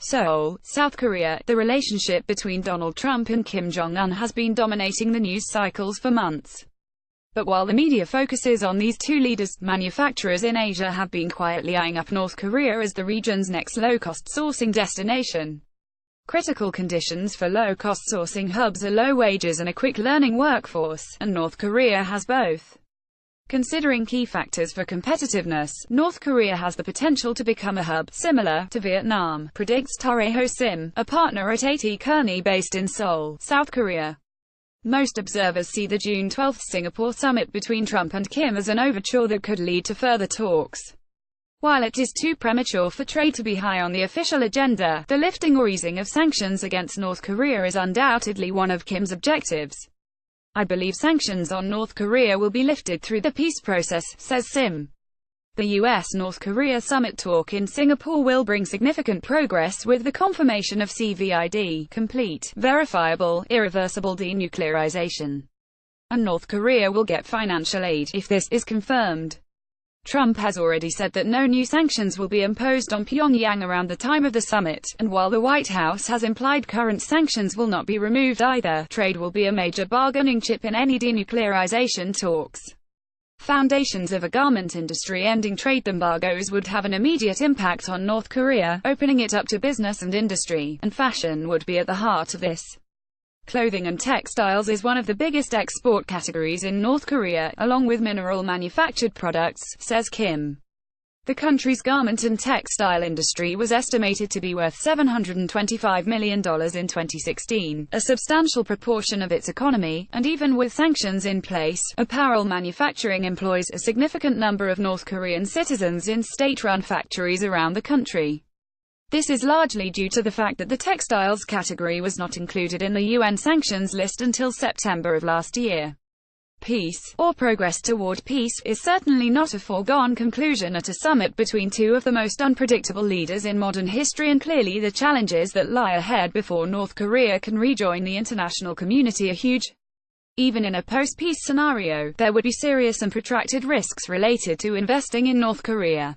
Seoul, South Korea. The relationship between Donald Trump and Kim Jong-un has been dominating the news cycles for months. But while the media focuses on these two leaders, manufacturers in Asia have been quietly eyeing up North Korea as the region's next low-cost sourcing destination. Critical conditions for low-cost sourcing hubs are low wages and a quick-learning workforce, and North Korea has both. Considering key factors for competitiveness, North Korea has the potential to become a hub, similar to Vietnam, predicts Tareho Sim, a partner at A.T. Kearney based in Seoul, South Korea. Most observers see the June 12 Singapore summit between Trump and Kim as an overture that could lead to further talks. While it is too premature for trade to be high on the official agenda, the lifting or easing of sanctions against North Korea is undoubtedly one of Kim's objectives. I believe sanctions on North Korea will be lifted through the peace process, says Sim. The US-North Korea summit talk in Singapore will bring significant progress with the confirmation of CVID, complete, verifiable, irreversible denuclearization. And North Korea will get financial aid, if this is confirmed. Trump has already said that no new sanctions will be imposed on Pyongyang around the time of the summit, and while the White House has implied current sanctions will not be removed either, trade will be a major bargaining chip in any denuclearization talks. Foundations of a garment industry ending trade embargoes would have an immediate impact on North Korea, opening it up to business and industry, and fashion would be at the heart of this. Clothing and textiles is one of the biggest export categories in North Korea, along with mineral manufactured products, says Kim. The country's garment and textile industry was estimated to be worth $725 million in 2016, a substantial proportion of its economy, and even with sanctions in place, apparel manufacturing employs a significant number of North Korean citizens in state-run factories around the country. This is largely due to the fact that the textiles category was not included in the UN sanctions list until September of last year. Peace, or progress toward peace, is certainly not a foregone conclusion at a summit between two of the most unpredictable leaders in modern history, and clearly the challenges that lie ahead before North Korea can rejoin the international community are huge. Even in a post-peace scenario, there would be serious and protracted risks related to investing in North Korea.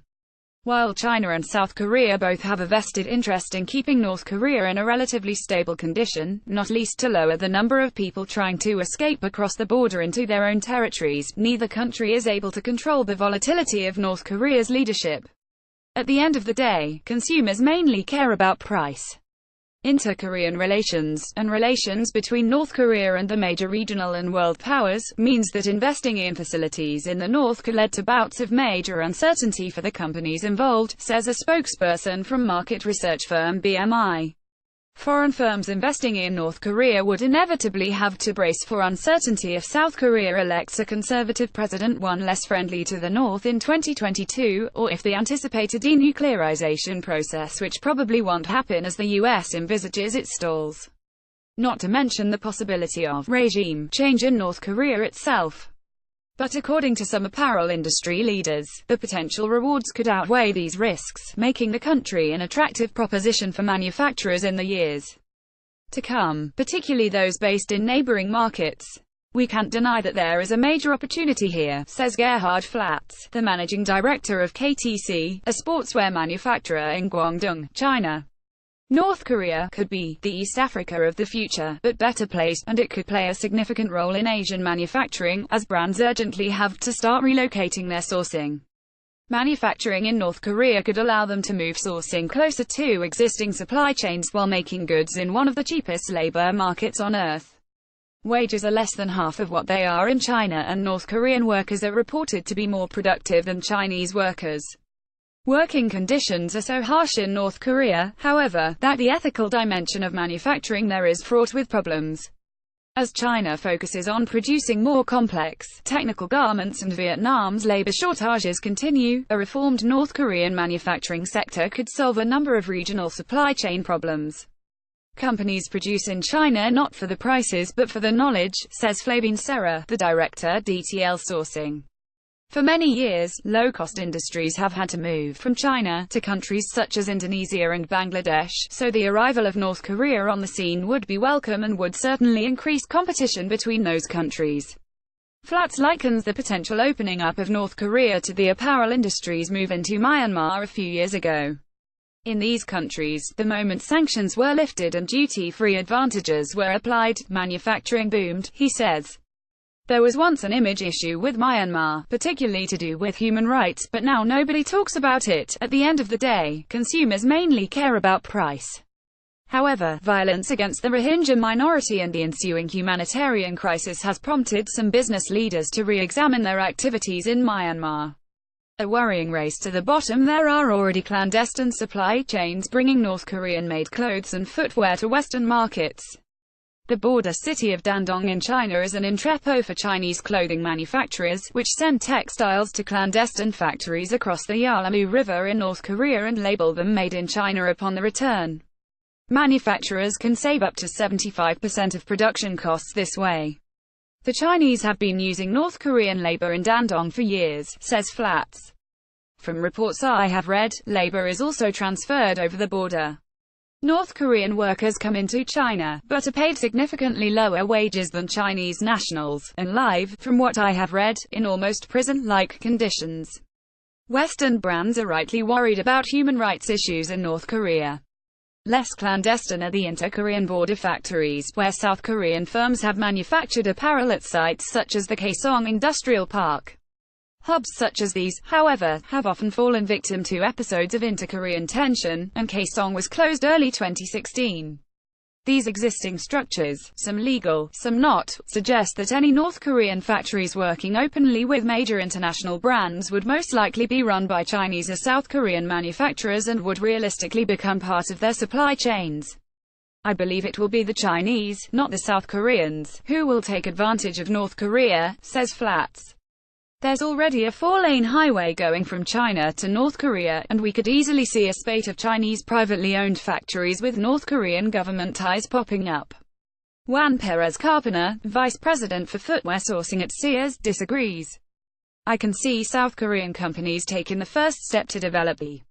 While China and South Korea both have a vested interest in keeping North Korea in a relatively stable condition, not least to lower the number of people trying to escape across the border into their own territories, neither country is able to control the volatility of North Korea's leadership. At the end of the day, consumers mainly care about price. Inter-Korean relations, and relations between North Korea and the major regional and world powers, means that investing in facilities in the North could lead to bouts of major uncertainty for the companies involved, says a spokesperson from market research firm BMI. Foreign firms investing in North Korea would inevitably have to brace for uncertainty if South Korea elects a conservative president, one less friendly to the North in 2022, or if the anticipated denuclearization process, which probably won't happen as the US envisages it, stalls. Not to mention the possibility of regime change in North Korea itself. But according to some apparel industry leaders, the potential rewards could outweigh these risks, making the country an attractive proposition for manufacturers in the years to come, particularly those based in neighboring markets. We can't deny that there is a major opportunity here, says Gerhard Flatz, the managing director of KTC, a sportswear manufacturer in Guangdong, China. North Korea could be the East Africa of the future, but better placed, and it could play a significant role in Asian manufacturing, as brands urgently have to start relocating their sourcing. Manufacturing in North Korea could allow them to move sourcing closer to existing supply chains while making goods in one of the cheapest labor markets on earth. Wages are less than half of what they are in China, and North Korean workers are reported to be more productive than Chinese workers. Working conditions are so harsh in North Korea, however, that the ethical dimension of manufacturing there is fraught with problems. As China focuses on producing more complex, technical garments and Vietnam's labor shortages continue, a reformed North Korean manufacturing sector could solve a number of regional supply chain problems. Companies produce in China not for the prices but for the knowledge, says Flavien Serra, the director, DTL Sourcing. For many years, low-cost industries have had to move from China to countries such as Indonesia and Bangladesh, so the arrival of North Korea on the scene would be welcome and would certainly increase competition between those countries. Flatz likens the potential opening up of North Korea to the apparel industry's move into Myanmar a few years ago. In these countries, the moment sanctions were lifted and duty-free advantages were applied, manufacturing boomed, he says. There was once an image issue with Myanmar, particularly to do with human rights, but now nobody talks about it. At the end of the day, consumers mainly care about price. However, violence against the Rohingya minority and the ensuing humanitarian crisis has prompted some business leaders to re-examine their activities in Myanmar. A worrying race to the bottom. There are already clandestine supply chains bringing North Korean-made clothes and footwear to Western markets. The border city of Dandong in China is an entrepot for Chinese clothing manufacturers, which send textiles to clandestine factories across the Yalamou River in North Korea and label them made in China upon the return. Manufacturers can save up to 75% of production costs this way. The Chinese have been using North Korean labor in Dandong for years, says Flats. From reports I have read, labor is also transferred over the border. North Korean workers come into China, but are paid significantly lower wages than Chinese nationals, and live, from what I have read, in almost prison-like conditions. Western brands are rightly worried about human rights issues in North Korea. Less clandestine are the inter-Korean border factories, where South Korean firms have manufactured apparel at sites such as the Kaesong Industrial Park. Hubs such as these, however, have often fallen victim to episodes of inter-Korean tension, and Kaesong was closed early 2016. These existing structures, some legal, some not, suggest that any North Korean factories working openly with major international brands would most likely be run by Chinese or South Korean manufacturers and would realistically become part of their supply chains. I believe it will be the Chinese, not the South Koreans, who will take advantage of North Korea, says Flats. There's already a 4-lane highway going from China to North Korea, and we could easily see a spate of Chinese privately owned factories with North Korean government ties popping up. Juan Perez Carpena, vice president for footwear sourcing at Sears, disagrees. I can see South Korean companies taking the first step to develop the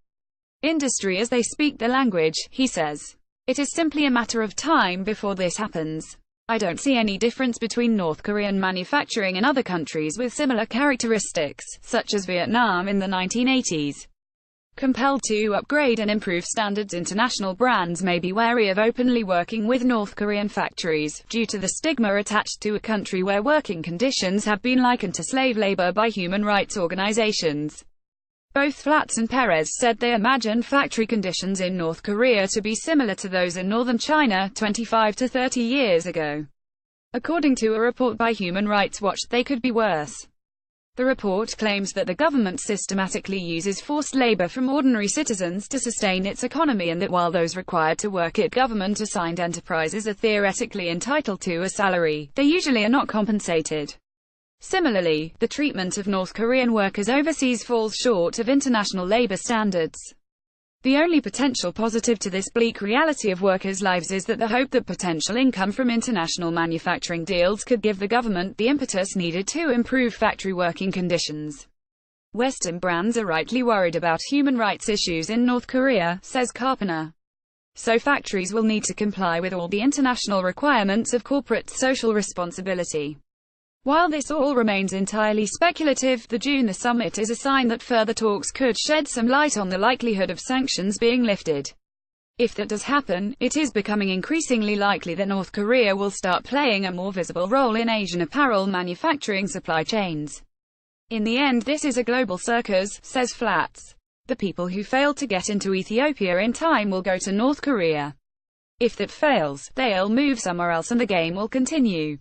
industry as they speak the language, he says. It is simply a matter of time before this happens. I don't see any difference between North Korean manufacturing and other countries with similar characteristics, such as Vietnam in the 1980s. Compelled to upgrade and improve standards, international brands may be wary of openly working with North Korean factories, due to the stigma attached to a country where working conditions have been likened to slave labor by human rights organizations. Both Flats and Perez said they imagine factory conditions in North Korea to be similar to those in northern China 25 to 30 years ago. According to a report by Human Rights Watch, they could be worse. The report claims that the government systematically uses forced labor from ordinary citizens to sustain its economy, and that while those required to work at government-assigned enterprises are theoretically entitled to a salary, they usually are not compensated. Similarly, the treatment of North Korean workers overseas falls short of international labor standards. The only potential positive to this bleak reality of workers' lives is that the hope that potential income from international manufacturing deals could give the government the impetus needed to improve factory working conditions. Western brands are rightly worried about human rights issues in North Korea, says Carpena. So factories will need to comply with all the international requirements of corporate social responsibility. While this all remains entirely speculative, the June summit is a sign that further talks could shed some light on the likelihood of sanctions being lifted. If that does happen, it is becoming increasingly likely that North Korea will start playing a more visible role in Asian apparel manufacturing supply chains. In the end, this is a global circus, says Flats. The people who fail to get into Ethiopia in time will go to North Korea. If that fails, they'll move somewhere else and the game will continue.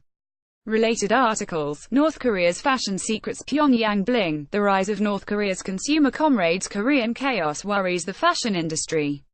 Related articles: North Korea's fashion secrets, Pyongyang bling, the rise of North Korea's consumer comrades, Korean chaos worries the fashion industry.